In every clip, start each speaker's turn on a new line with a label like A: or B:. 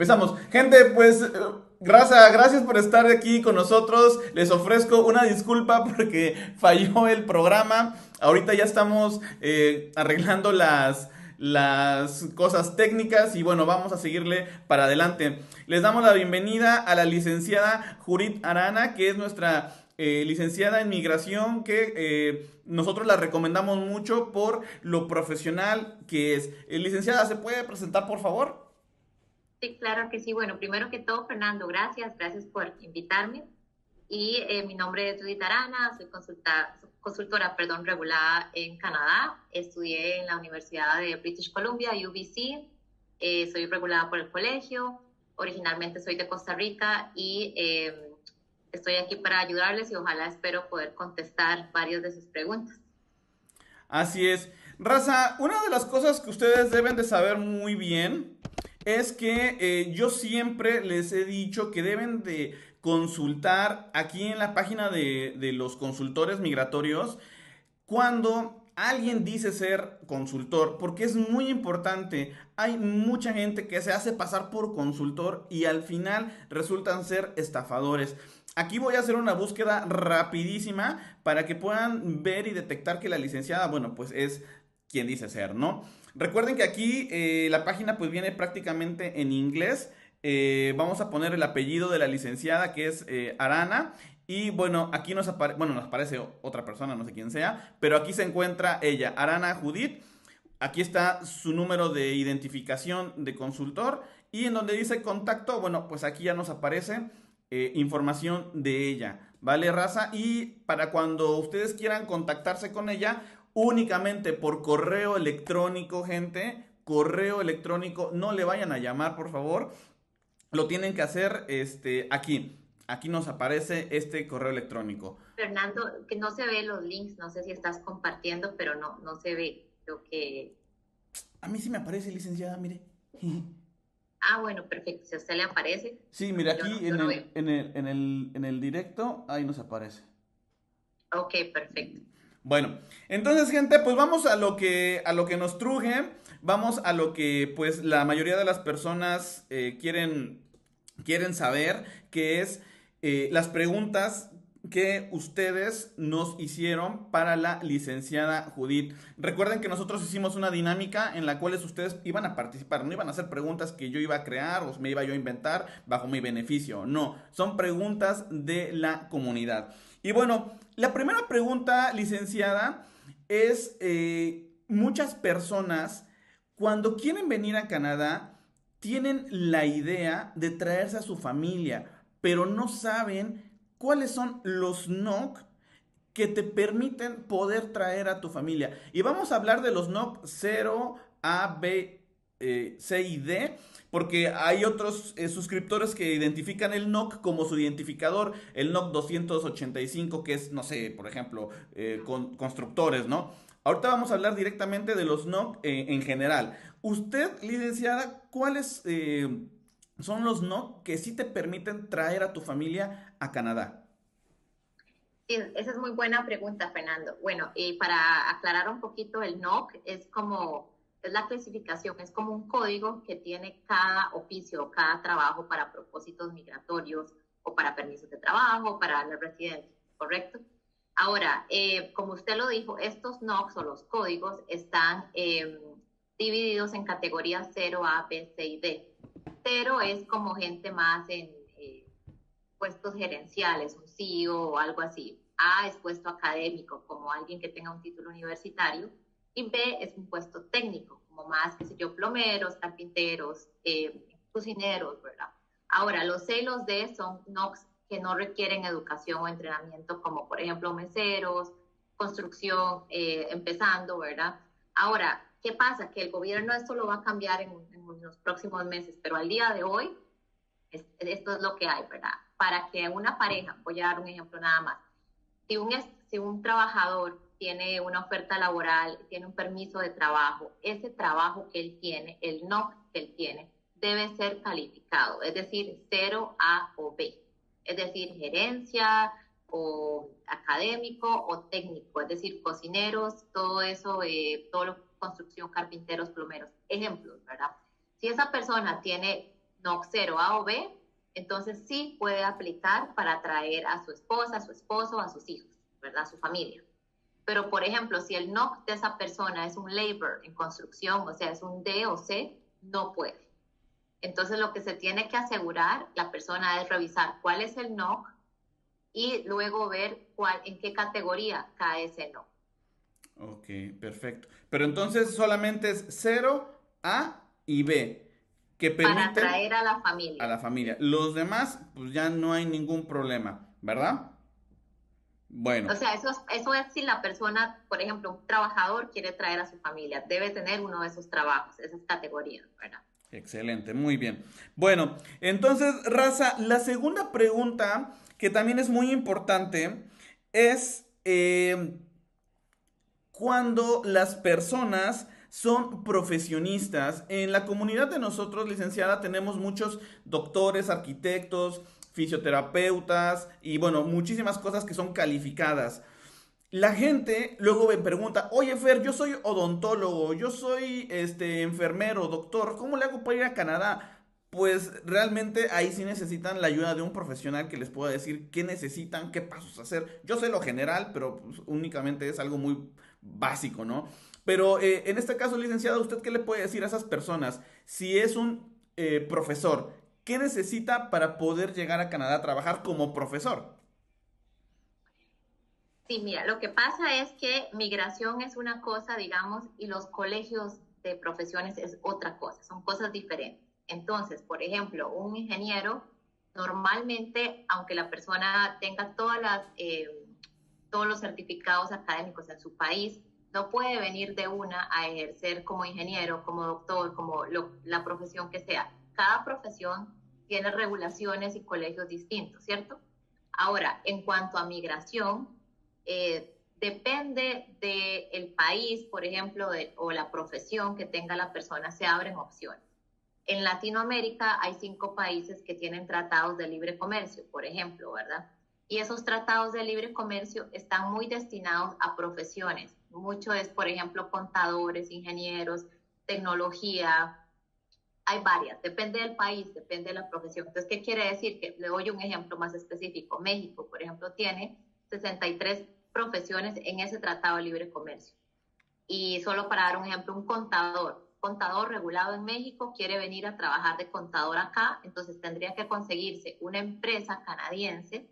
A: Empezamos. Gente, pues, gracias por estar aquí con nosotros. Les ofrezco una disculpa porque falló el programa. Ahorita ya estamos arreglando las cosas técnicas y bueno, vamos a seguirle para adelante. Les damos la bienvenida a la licenciada Jurit Arana, que es nuestra licenciada en migración, que nosotros la recomendamos mucho por lo profesional que es. Licenciada, ¿se puede presentar, por favor?
B: Sí, claro que sí. Bueno, primero que todo, Fernando, gracias por invitarme. Y mi nombre es Judith Arana, soy consultora, regulada en Canadá. Estudié en la Universidad de British Columbia, UBC. Soy regulada por el colegio. Originalmente soy de Costa Rica y estoy aquí para ayudarles y ojalá espero poder contestar varias de sus preguntas.
A: Así es. Raza, una de las cosas que ustedes deben de saber muy bien es que yo siempre les he dicho que deben de consultar aquí en la página de los consultores migratorios cuando alguien dice ser consultor, porque es muy importante. Hay mucha gente que se hace pasar por consultor y al final resultan ser estafadores. Aquí voy a hacer una búsqueda rapidísima para que puedan ver y detectar que la licenciada, bueno, pues es quien dice ser, ¿no? Recuerden que aquí la página pues viene prácticamente en inglés. Vamos a poner el apellido de la licenciada que es Arana y bueno, aquí nos aparece otra persona, no sé quién sea, pero aquí se encuentra ella, Arana Judith. Aquí está su número de identificación de consultor y en donde dice contacto, bueno, pues aquí ya nos aparece información de ella, ¿vale, raza? Y para cuando ustedes quieran contactarse con ella, únicamente por correo electrónico, gente, correo electrónico, no le vayan a llamar, por favor, lo tienen que hacer aquí. Aquí nos aparece este correo electrónico.
B: Fernando, que no se ve los links, no sé si estás compartiendo, pero no se ve lo que...
A: A mí sí me aparece, licenciada, mire.
B: Ah, bueno, perfecto. Si a usted le aparece,
A: Sí, mire, aquí
B: yo no veo.
A: en el directo, ahí nos aparece.
B: Ok, perfecto.
A: Bueno, entonces, gente, pues vamos a lo que nos truje, vamos a lo que, pues, la mayoría de las personas quieren saber, que es las preguntas que ustedes nos hicieron para la licenciada Judith. Recuerden que nosotros hicimos una dinámica en la cual ustedes iban a participar, no iban a hacer preguntas que yo iba a crear o me iba yo a inventar bajo mi beneficio, no, son preguntas de la comunidad. Y bueno, la primera pregunta, licenciada, es muchas personas cuando quieren venir a Canadá tienen la idea de traerse a su familia, pero no saben cuáles son los NOC que te permiten poder traer a tu familia. Y vamos a hablar de los NOC 0, A, B, C y D, porque hay otros suscriptores que identifican el NOC como su identificador, el NOC 285, que es, no sé, por ejemplo, constructores, ¿no? Ahorita vamos a hablar directamente de los NOC en general. Usted, licenciada, ¿cuáles son los NOC que sí te permiten traer a tu familia a Canadá?
B: Sí, esa es muy buena pregunta, Fernando. Bueno, y para aclarar un poquito, el NOC es la clasificación, es como un código que tiene cada oficio, cada trabajo para propósitos migratorios o para permisos de trabajo, para la residencia, ¿correcto? Ahora, como usted lo dijo, estos NOCs o los códigos están divididos en categorías 0, A, B, C y D. Cero es como gente más en puestos gerenciales, un CEO o algo así. A es puesto académico, como alguien que tenga un título universitario. Y B es un puesto técnico, como más, qué sé yo, plomeros, carpinteros, cocineros, ¿verdad? Ahora, los C y los D son NOCs que no requieren educación o entrenamiento, como por ejemplo meseros, construcción, empezando, ¿verdad? Ahora, ¿qué pasa? Que el gobierno esto lo va a cambiar en los próximos meses, pero al día de hoy esto es lo que hay, ¿verdad? Para que una pareja, voy a dar un ejemplo nada más, si un trabajador tiene una oferta laboral, tiene un permiso de trabajo, ese trabajo que él tiene, el NOC que él tiene, debe ser calificado, es decir, 0 A o B, es decir, gerencia o académico o técnico, es decir, cocineros, todo eso, todo lo construcción, carpinteros, plomeros, ejemplos, ¿verdad? Si esa persona tiene NOC 0 A o B, entonces sí puede aplicar para traer a su esposa, a su esposo, a sus hijos, ¿verdad? A su familia. Pero, por ejemplo, si el NOC de esa persona es un labor en construcción, o sea, es un D o C, no puede. Entonces, lo que se tiene que asegurar la persona es revisar cuál es el NOC y luego ver en qué categoría cae ese NOC.
A: Ok, perfecto. Pero entonces solamente es cero A y B, que
B: Para
A: permiten
B: atraer a la
A: a
B: familia.
A: la familia. Los demás, pues ya no hay ningún problema, ¿verdad?
B: O
A: Bueno,
B: sea, eso es si la persona, por ejemplo, un trabajador quiere traer a su familia, debe tener uno de esos trabajos, esas categorías, ¿verdad?
A: excelente, muy bien. Bueno, entonces, Raza, la segunda pregunta, que también es muy importante, es cuando las personas son profesionistas. En la comunidad de nosotros, licenciada, tenemos muchos doctores, arquitectos, fisioterapeutas y bueno, muchísimas cosas que son calificadas. La gente luego me pregunta, oye Fer, yo soy odontólogo, yo soy enfermero, doctor, ¿cómo le hago para ir a Canadá? Pues realmente ahí sí necesitan la ayuda de un profesional que les pueda decir qué necesitan, qué pasos hacer. Yo sé lo general, pero pues, únicamente es algo muy básico, ¿no? Pero en este caso, licenciado, ¿usted qué le puede decir a esas personas? Si es un profesor, ¿qué necesita para poder llegar a Canadá a trabajar como profesor?
B: Sí, mira, lo que pasa es que migración es una cosa, digamos, y los colegios de profesiones es otra cosa, son cosas diferentes. Entonces, por ejemplo, un ingeniero, normalmente, aunque la persona tenga todos los certificados académicos en su país, no puede venir de una a ejercer como ingeniero, como doctor, como la profesión que sea. Cada profesión tiene regulaciones y colegios distintos, ¿cierto? Ahora, en cuanto a migración, depende del país, por ejemplo, o la profesión que tenga la persona, se abren opciones. En Latinoamérica hay 5 países que tienen tratados de libre comercio, por ejemplo, ¿verdad? Y esos tratados de libre comercio están muy destinados a profesiones. Mucho es, por ejemplo, contadores, ingenieros, tecnología. Hay varias, depende del país, depende de la profesión. Entonces, ¿qué quiere decir? Que le doy un ejemplo más específico. México, por ejemplo, tiene 63 profesiones en ese tratado de libre comercio. Y solo para dar un ejemplo, un contador regulado en México quiere venir a trabajar de contador acá, entonces tendría que conseguirse una empresa canadiense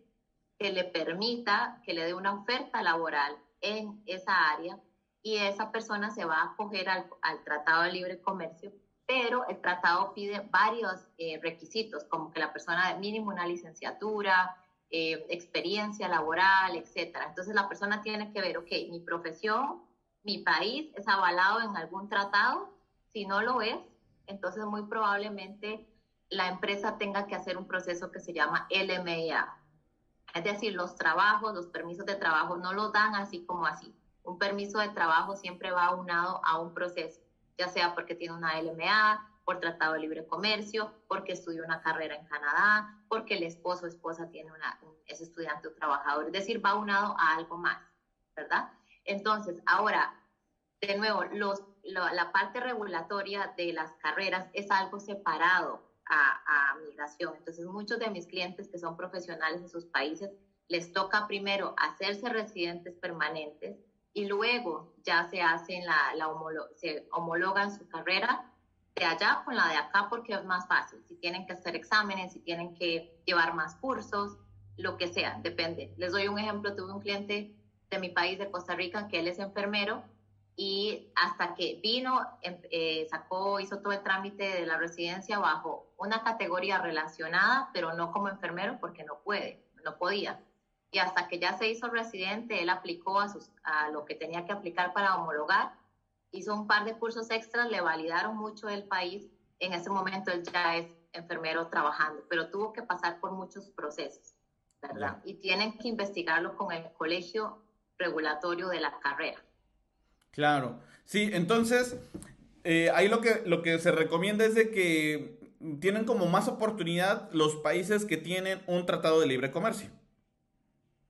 B: que le permita, que le dé una oferta laboral en esa área y esa persona se va a acoger al Tratado de Libre Comercio, pero el tratado pide varios requisitos, como que la persona de mínimo una licenciatura, experiencia laboral, etcétera. Entonces la persona tiene que ver, ok, mi profesión, mi país es avalado en algún tratado. Si no lo es, entonces muy probablemente la empresa tenga que hacer un proceso que se llama LMIA. Es decir, los trabajos, los permisos de trabajo no los dan así como así. Un permiso de trabajo siempre va aunado a un proceso, ya sea porque tiene una LMA, por Tratado de Libre Comercio, porque estudió una carrera en Canadá, porque el esposo o esposa es estudiante o trabajador. Es decir, va aunado a algo más, ¿verdad? Entonces, ahora, de nuevo, la parte regulatoria de las carreras es algo separado a migración. Entonces, muchos de mis clientes que son profesionales en sus países, les toca primero hacerse residentes permanentes y luego ya se hacen se homologan su carrera de allá con la de acá porque es más fácil. Si tienen que hacer exámenes, si tienen que llevar más cursos, lo que sea, depende. Les doy un ejemplo, tuve un cliente de mi país, de Costa Rica, que él es enfermero y hasta que vino, hizo todo el trámite de la residencia bajo una categoría relacionada, pero no como enfermero porque no podía. Y hasta que ya se hizo residente, él aplicó a lo que tenía que aplicar para homologar, hizo un par de cursos extras, le validaron mucho el país, en ese momento él ya es enfermero trabajando, pero tuvo que pasar por muchos procesos,
A: Ya.
B: ¿verdad? Y tienen que investigarlo con el colegio regulatorio de la carrera.
A: Claro. Sí, entonces, ahí lo que se recomienda es de que tienen como más oportunidad los países que tienen un tratado de libre comercio.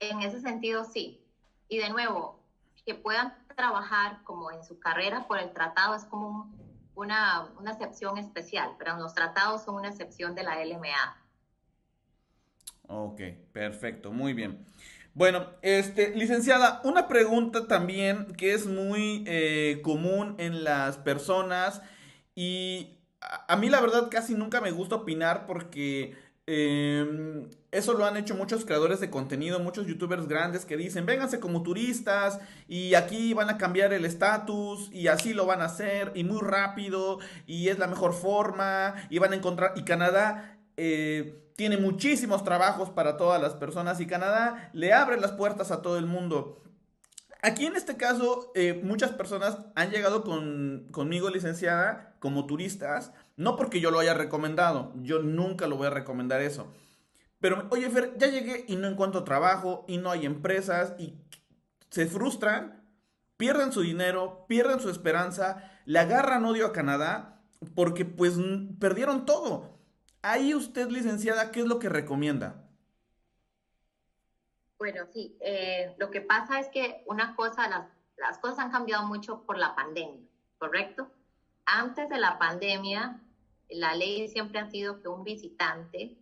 B: En ese sentido, sí. Y de nuevo, que puedan trabajar como en su carrera por el tratado es como una excepción especial, pero los tratados son una excepción de la LMA.
A: Ok, perfecto, muy bien. Bueno, licenciada, una pregunta también que es muy común en las personas y a mí la verdad casi nunca me gusta opinar porque eso lo han hecho muchos creadores de contenido, muchos youtubers grandes que dicen, vénganse como turistas y aquí van a cambiar el estatus y así lo van a hacer y muy rápido y es la mejor forma y van a encontrar, y Canadá tiene muchísimos trabajos para todas las personas y Canadá le abre las puertas a todo el mundo. Aquí en este caso, muchas personas han llegado conmigo, licenciada, como turistas, no porque yo lo haya recomendado, yo nunca lo voy a recomendar eso. Pero, oye, Fer, ya llegué y no encuentro trabajo y no hay empresas y se frustran, pierden su dinero, pierden su esperanza, le agarran odio a Canadá porque pues perdieron todo. Ahí usted, licenciada, ¿qué es lo que recomienda?
B: Bueno, sí, lo que pasa es que una cosa, las cosas han cambiado mucho por la pandemia, ¿correcto? Antes de la pandemia, la ley siempre ha sido que un visitante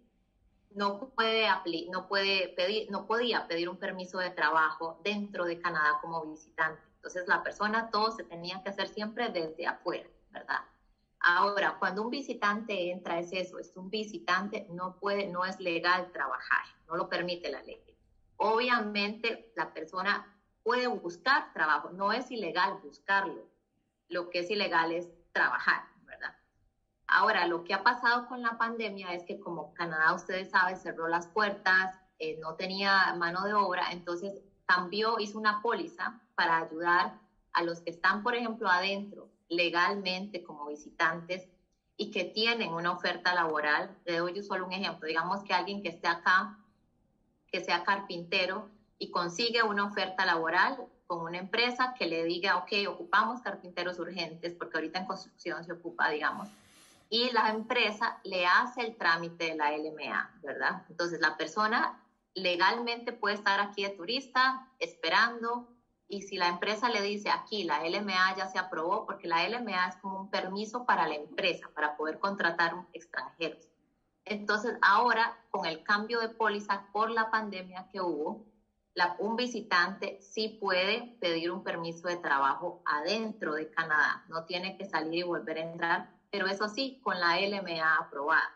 B: no podía pedir un permiso de trabajo dentro de Canadá como visitante. Entonces la persona, todo se tenía que hacer siempre desde afuera, ¿verdad? Ahora, cuando un visitante entra, es eso, es un visitante, no es legal trabajar, no lo permite la ley. Obviamente la persona puede buscar trabajo, no es ilegal buscarlo, lo que es ilegal es trabajar, ¿verdad? Ahora, lo que ha pasado con la pandemia es que como Canadá, ustedes saben, cerró las puertas, no tenía mano de obra, entonces cambió, hizo una póliza para ayudar a los que están, por ejemplo, adentro legalmente como visitantes y que tienen una oferta laboral. Le doy yo solo un ejemplo. Digamos que alguien que esté acá, que sea carpintero y consigue una oferta laboral con una empresa que le diga, ok, ocupamos carpinteros urgentes, porque ahorita en construcción se ocupa, digamos, y la empresa le hace el trámite de la LMA, ¿verdad? Entonces la persona legalmente puede estar aquí de turista esperando y si la empresa le dice aquí la LMA ya se aprobó, porque la LMA es como un permiso para la empresa para poder contratar extranjeros. Entonces ahora con el cambio de póliza por la pandemia que hubo, un visitante sí puede pedir un permiso de trabajo adentro de Canadá, no tiene que salir y volver a entrar, pero eso sí, con la LMA aprobada.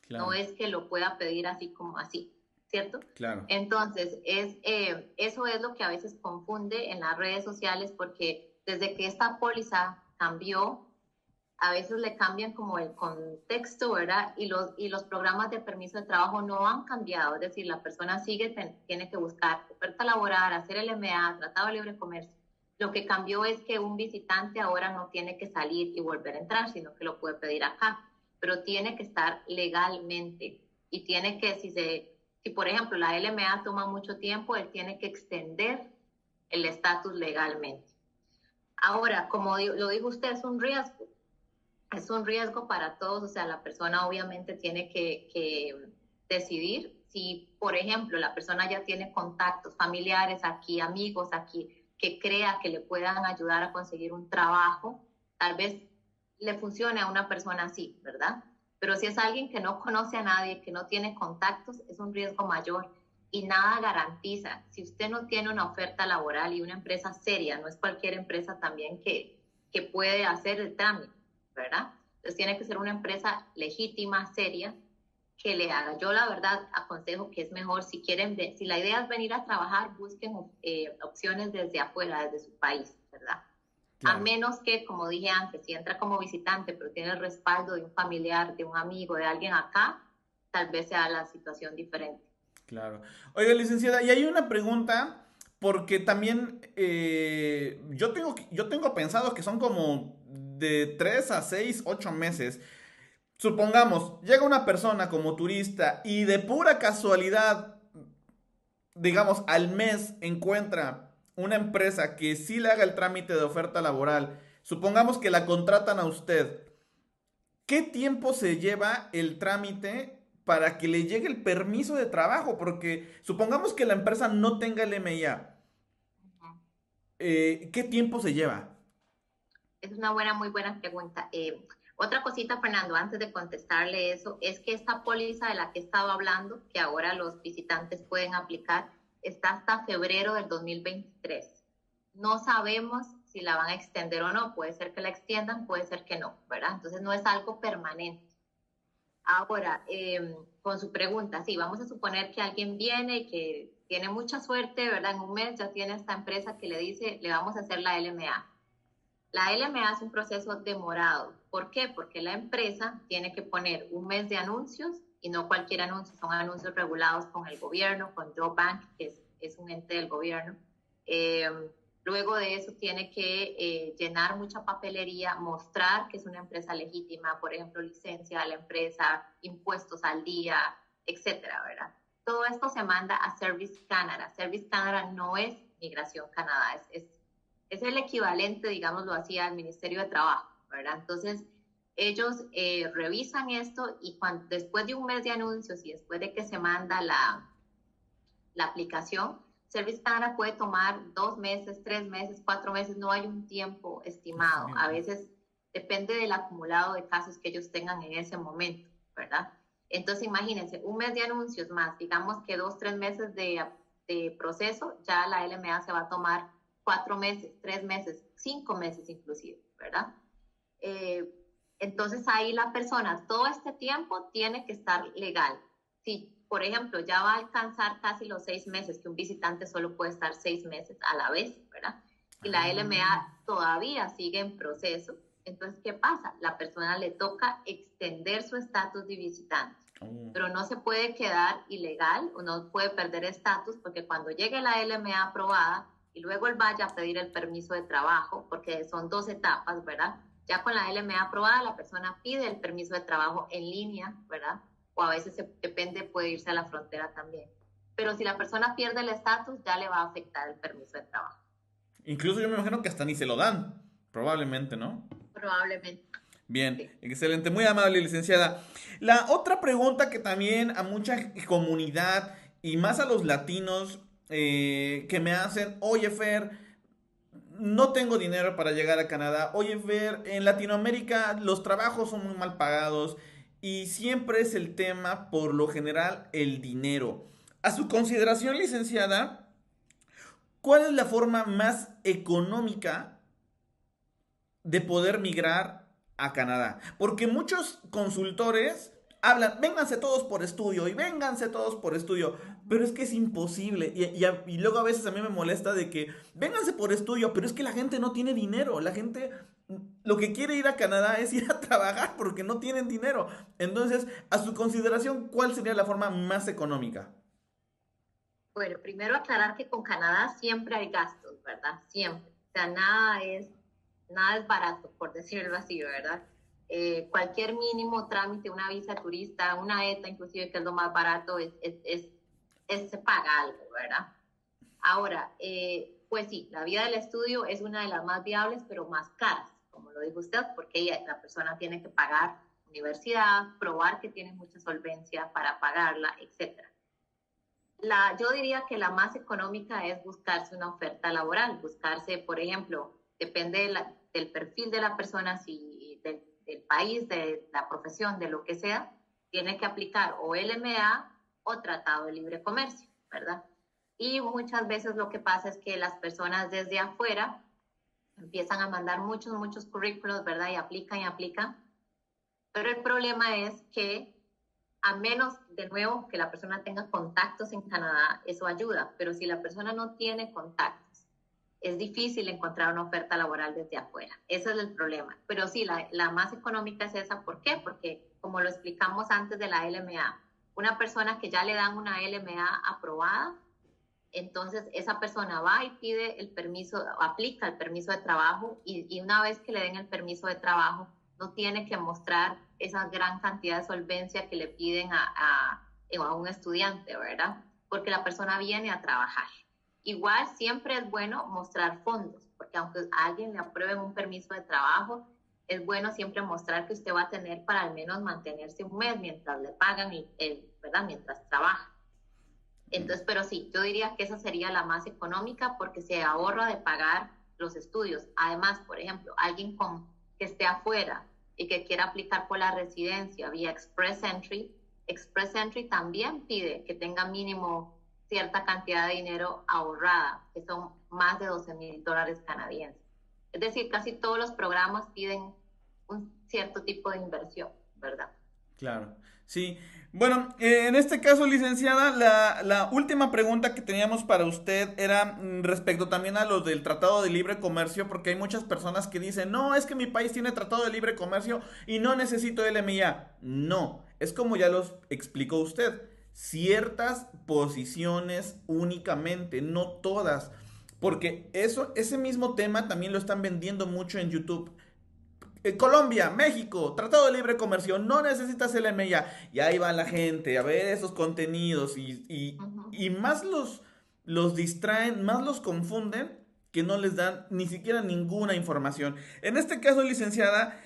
B: No
A: Claro,
B: es que lo pueda pedir así como así, ¿cierto?
A: claro.
B: Entonces, eso es lo que a veces confunde en las redes sociales porque desde que esta póliza cambió, a veces le cambian como el contexto, ¿verdad? Y los programas de permiso de trabajo no han cambiado, es decir, la persona tiene que buscar oferta laboral, hacer el MA, Tratado de Libre Comercio. Lo que cambió es que un visitante ahora no tiene que salir y volver a entrar, sino que lo puede pedir acá, pero tiene que estar legalmente y tiene que, si por ejemplo la LMA toma mucho tiempo, él tiene que extender el estatus legalmente. Ahora, como lo dijo usted, es un riesgo para todos, o sea, la persona obviamente tiene que decidir si, por ejemplo, la persona ya tiene contactos familiares aquí, amigos aquí, que crea que le puedan ayudar a conseguir un trabajo, tal vez le funcione a una persona así, ¿verdad? Pero si es alguien que no conoce a nadie, que no tiene contactos, es un riesgo mayor y nada garantiza. Si usted no tiene una oferta laboral y una empresa seria, no es cualquier empresa también que puede hacer el trámite, ¿verdad? Entonces tiene que ser una empresa legítima, seria, que le haga. Yo la verdad aconsejo que es mejor, si la idea es venir a trabajar, busquen opciones desde afuera, desde su país, ¿verdad? A
A: Claro,
B: menos que, como dije antes, si entra como visitante, pero tiene el respaldo de un familiar, de un amigo, de alguien acá, tal vez sea la situación diferente.
A: claro. Oiga, licenciada, y hay una pregunta, porque también yo tengo pensado que son como de 3 a 6, 8 meses. Supongamos, llega una persona como turista y de pura casualidad, digamos, al mes encuentra una empresa que sí le haga el trámite de oferta laboral. Supongamos que la contratan a usted. ¿Qué tiempo se lleva el trámite para que le llegue el permiso de trabajo? Porque supongamos que la empresa no tenga el MIA. ¿Qué tiempo se lleva?
B: Es una muy buena pregunta. Otra cosita, Fernando, antes de contestarle eso, es que esta póliza de la que estaba hablando, que ahora los visitantes pueden aplicar, está hasta febrero del 2023. No sabemos si la van a extender o no. Puede ser que la extiendan, puede ser que no, ¿verdad? Entonces no es algo permanente. Ahora, con su pregunta, sí, vamos a suponer que alguien viene y que tiene mucha suerte, ¿verdad? En un mes ya tiene esta empresa que le dice, le vamos a hacer la LMA. La LMA es un proceso demorado. ¿Por qué? Porque la empresa tiene que poner un mes de anuncios y no cualquier anuncio, son anuncios regulados con el gobierno, con Job Bank, que es un ente del gobierno. Luego de eso tiene que llenar mucha papelería, mostrar que es una empresa legítima, por ejemplo, licencia a la empresa, impuestos al día, etcétera, ¿verdad? Todo esto se manda a Service Canada. Service Canada no es Migración Canadá, es el equivalente, digámoslo así, al Ministerio de Trabajo, ¿verdad? Entonces, ellos revisan esto y después de un mes de anuncios y después de que se manda la aplicación, Service Canada puede tomar 2 meses, 3 meses, 4 meses, no hay un tiempo estimado. A veces depende del acumulado de casos que ellos tengan en ese momento, ¿verdad? Entonces, imagínense, un mes de anuncios más, digamos que 2, 3 meses de proceso, ya la LMA se va a tomar 4 meses, 3 meses, 5 meses inclusive, ¿verdad? Entonces ahí la persona todo este tiempo tiene que estar legal. Si, por ejemplo, ya va a alcanzar casi los 6 meses, que un visitante solo puede estar 6 meses a la vez, ¿verdad? Y la LMA todavía sigue en proceso, entonces, ¿qué pasa? La persona le toca extender su estatus de visitante, pero no se puede quedar ilegal o no puede perder estatus porque cuando llegue la LMA aprobada, y luego él vaya a pedir el permiso de trabajo, porque son 2 etapas, ¿verdad? Ya con la LMA aprobada, la persona pide el permiso de trabajo en línea, ¿verdad? O a veces, depende, puede irse a la frontera también. Pero si la persona pierde el estatus, ya le va a afectar el permiso de trabajo.
A: Incluso yo me imagino que hasta ni se lo dan, probablemente, ¿no?
B: Probablemente.
A: Bien,
B: Sí.
A: excelente, muy amable, licenciada. La otra pregunta que también a mucha comunidad y más a los latinos que me hacen, oye Fer, no tengo dinero para llegar a Canadá. Oye Fer, en Latinoamérica los trabajos son muy mal pagados y siempre es el tema, por lo general, el dinero. A su consideración, licenciada, ¿cuál es la forma más económica de poder migrar a Canadá? Porque muchos consultores hablan, vénganse todos por estudio y vénganse todos por estudio, pero es que es imposible. Y luego a veces a mí me molesta de que, vénganse por estudio, pero es que la gente no tiene dinero, la gente lo que quiere ir a Canadá es ir a trabajar porque no tienen dinero. Entonces, a su consideración, ¿cuál sería la forma más económica?
B: Bueno, primero aclarar que con Canadá siempre hay gastos, ¿verdad? Siempre. O sea, nada es barato, por decirlo así, ¿verdad? Cualquier mínimo trámite, una visa turista, una ETA, inclusive, que es lo más barato, se paga algo, ¿verdad? Ahora, pues sí, la vida del estudio es una de las más viables, pero más caras, como lo dijo usted, porque la persona tiene que pagar universidad, probar que tiene mucha solvencia para pagarla, etcétera. Yo diría que la más económica es buscarse una oferta laboral, buscarse, por ejemplo, depende del perfil de la persona, si del país, de la profesión, de lo que sea, tiene que aplicar o LMA o Tratado de Libre Comercio, ¿verdad? Y muchas veces lo que pasa es que las personas desde afuera empiezan a mandar muchos currículos, ¿verdad? Y aplican, pero el problema es que a menos, de nuevo, que la persona tenga contactos en Canadá, eso ayuda, pero si la persona no tiene contactos, es difícil encontrar una oferta laboral desde afuera. Ese es el problema. Pero sí, la más económica es esa. ¿Por qué? Porque, como lo explicamos antes de la LMA, una persona que ya le dan una LMA aprobada, entonces esa persona va y pide el permiso, aplica el permiso de trabajo y una vez que le den el permiso de trabajo, no tiene que mostrar esa gran cantidad de solvencia que le piden a un estudiante, ¿verdad? Porque la persona viene a trabajar. Igual siempre es bueno mostrar fondos, porque aunque a alguien le aprueben un permiso de trabajo, es bueno siempre mostrar que usted va a tener para al menos mantenerse un mes mientras le pagan, ¿verdad? Mientras trabaja. Entonces, pero sí, yo diría que esa sería la más económica porque se ahorra de pagar los estudios. Además, por ejemplo, alguien que esté afuera y que quiera aplicar por la residencia vía Express Entry también pide que tenga mínimo cierta cantidad de dinero ahorrada, que son más de $12,000 canadienses. Es decir, casi todos los programas piden un cierto tipo de inversión, ¿verdad?
A: Claro, sí. Bueno, en este caso, licenciada, la última pregunta que teníamos para usted era respecto también a lo del Tratado de Libre Comercio, porque hay muchas personas que dicen, no, es que mi país tiene Tratado de Libre Comercio y no necesito LMIA. No, es como ya los explicó usted, ciertas posiciones únicamente, no todas, porque ese mismo tema también lo están vendiendo mucho en YouTube. Colombia, México, Tratado de Libre Comercio, no necesitas LMIA. Y ahí va la gente a ver esos contenidos y más los distraen, más los confunden que no les dan ni siquiera ninguna información. En este caso, licenciada,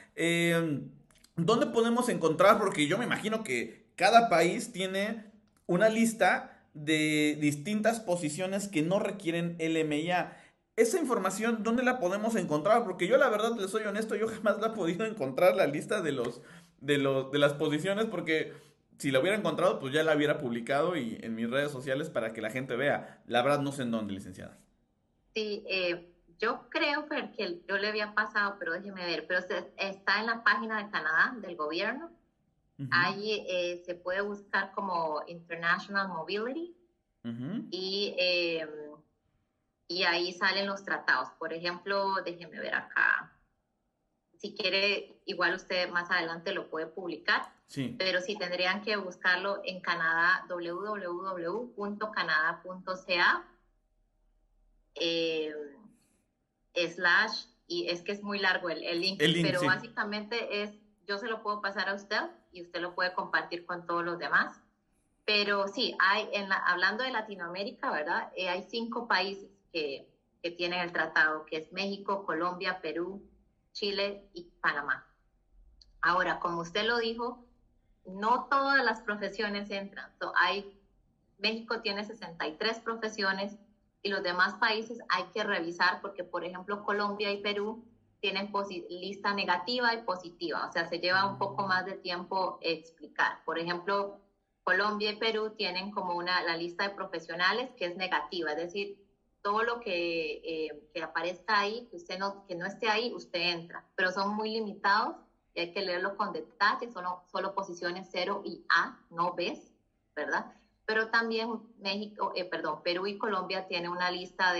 A: ¿dónde podemos encontrar? Porque yo me imagino que cada país tiene una lista de distintas posiciones que no requieren LMIA. Esa información, ¿dónde la podemos encontrar? Porque yo la verdad, les soy honesto, yo jamás la he podido encontrar la lista de las posiciones, porque si la hubiera encontrado, pues ya la hubiera publicado y en mis redes sociales para que la gente vea. La verdad no sé en dónde, licenciada.
B: Sí, yo creo que yo le había pasado, pero déjeme ver, pero está en la página de Canadá, del gobierno.
A: Ujú,
B: Ahí se puede buscar como International Mobility
A: ujú.
B: y, y ahí salen los tratados. Por ejemplo, déjeme ver acá. Si quiere, igual usted más adelante lo puede publicar,
A: Sí.
B: pero sí tendrían que buscarlo en Canadá, www.canada.ca, eh, y es que es muy largo el link,
A: El link,
B: pero
A: sí.
B: básicamente yo se lo puedo pasar a usted y usted lo puede compartir con todos los demás. Pero sí, hablando de Latinoamérica, ¿verdad? Hay 5 países que tienen el tratado, que es México, Colombia, Perú, Chile y Panamá. Ahora, como usted lo dijo, no todas las profesiones entran. México tiene 63 profesiones y los demás países hay que revisar porque, por ejemplo, Colombia y Perú tienen lista negativa y positiva, o sea, se lleva un poco más de tiempo explicar. Por ejemplo, Colombia y Perú tienen como la lista de profesionales que es negativa, es decir, todo lo que aparezca ahí, que no esté ahí, usted entra, pero son muy limitados y hay que leerlo con detalle, solo posiciones 0 y A, no B, ¿verdad? Pero también Perú y Colombia tienen una lista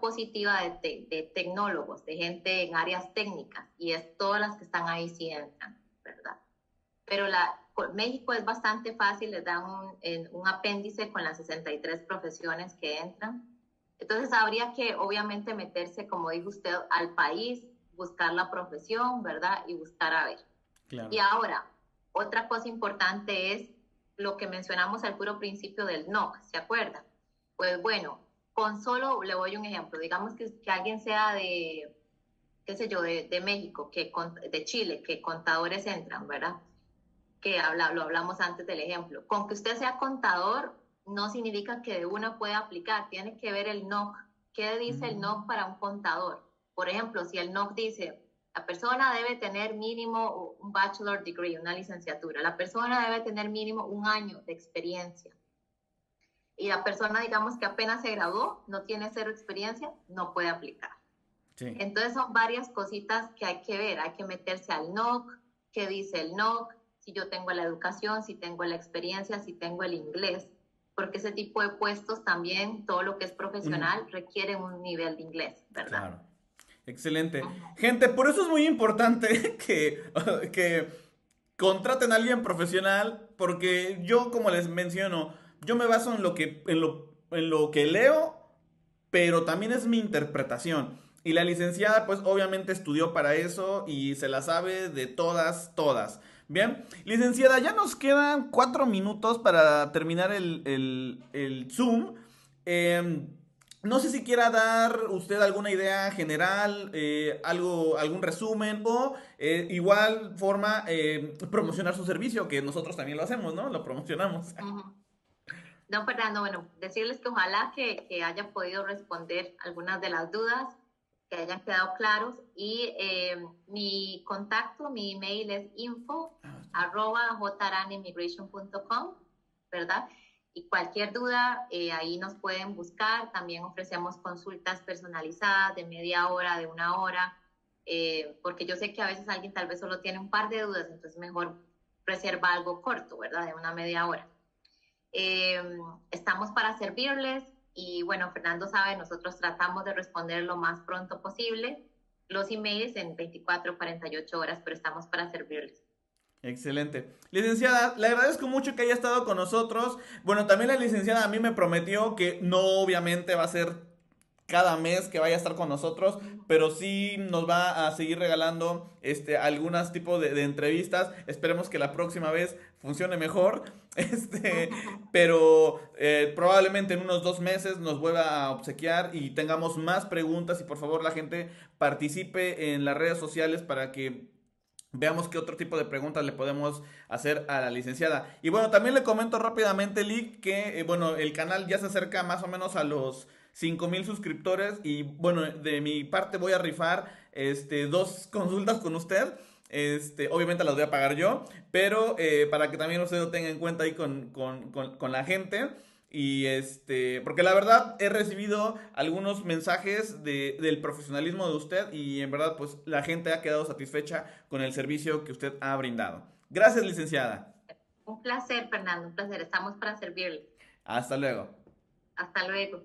B: positiva de tecnólogos, de gente en áreas técnicas, y es todas las que están ahí sí entran, ¿verdad? Pero México es bastante fácil, les dan un apéndice con las 63 profesiones que entran. Entonces habría que obviamente meterse, como dijo usted, al país, buscar la profesión, ¿verdad? Y buscar a ver. Y
A: Claro.
B: ahora, otra cosa importante es lo que mencionamos al puro principio del NOC, ¿se acuerda? Pues bueno, le doy un ejemplo, digamos que alguien sea qué sé yo, de México, de Chile, que contadores entran, ¿verdad? Lo hablamos antes del ejemplo. Con que usted sea contador no significa que de una pueda aplicar, tiene que ver el NOC. ¿Qué dice el NOC para un contador? Por ejemplo, si el NOC dice, la persona debe tener mínimo un bachelor degree, una licenciatura, la persona debe tener mínimo 1 año de experiencia, y la persona, digamos que apenas se graduó, no tiene 0 experiencia, no puede aplicar.
A: Sí.
B: Entonces son varias cositas que hay que ver, hay que meterse al NOC, qué dice el NOC, si yo tengo la educación, si tengo la experiencia, si tengo el inglés, porque ese tipo de puestos también, todo lo que es
A: Un,
B: profesional, requiere un nivel de inglés, ¿verdad?
A: claro. Excelente.
B: Uh-huh.
A: Gente, por eso es muy importante que contraten a alguien profesional, porque yo, como les menciono, yo me baso en lo que leo, pero también es mi interpretación. Y la licenciada, pues obviamente estudió para eso y se la sabe de todas, todas. Bien, licenciada, ya nos quedan 4 minutos para terminar el Zoom. Eh, no sé si quiera dar usted alguna idea general, algún resumen o igual forma promocionar su servicio, que nosotros también lo hacemos, ¿no? Lo promocionamos.
B: Uh-huh. No, Fernando, bueno, decirles que ojalá que haya podido responder algunas de las dudas, que hayan quedado claros. Y mi contacto, mi email es info@jaranemigration.com, ¿verdad? Y cualquier duda, ahí nos pueden buscar. También ofrecemos consultas personalizadas de media hora, de una hora, porque yo sé que a veces alguien tal vez solo tiene un par de dudas, entonces mejor reserva algo corto, ¿verdad? De una media hora. Eh, Estamos para servirles y bueno, Fernando sabe, nosotros tratamos de responder lo más pronto posible los emails en 24 48 horas, pero estamos para servirles.
A: Excelente. Licenciada, le agradezco mucho que haya estado con nosotros. Bueno, también la licenciada a mí me prometió que no obviamente va a ser cada mes que vaya a estar con nosotros, pero sí nos va a seguir regalando algunos tipos de entrevistas. Esperemos que la próxima vez funcione mejor. Pero probablemente en unos 2 meses nos vuelva a obsequiar y tengamos más preguntas y por favor la gente participe en las redes sociales para que veamos qué otro tipo de preguntas le podemos hacer a la licenciada. Y bueno, también le comento rápidamente, Lick, que bueno, el canal ya se acerca más o menos a los 5,000 suscriptores. Y bueno, de mi parte voy a rifar 2 consultas con usted. Obviamente las voy a pagar yo, pero para que también usted lo tenga en cuenta ahí con la gente. Y porque la verdad he recibido algunos mensajes del profesionalismo de usted y en verdad pues la gente ha quedado satisfecha con el servicio que usted ha brindado. Gracias, licenciada.
B: Un placer, Fernando, un placer. Estamos para servirles.
A: Hasta luego.
B: Hasta luego.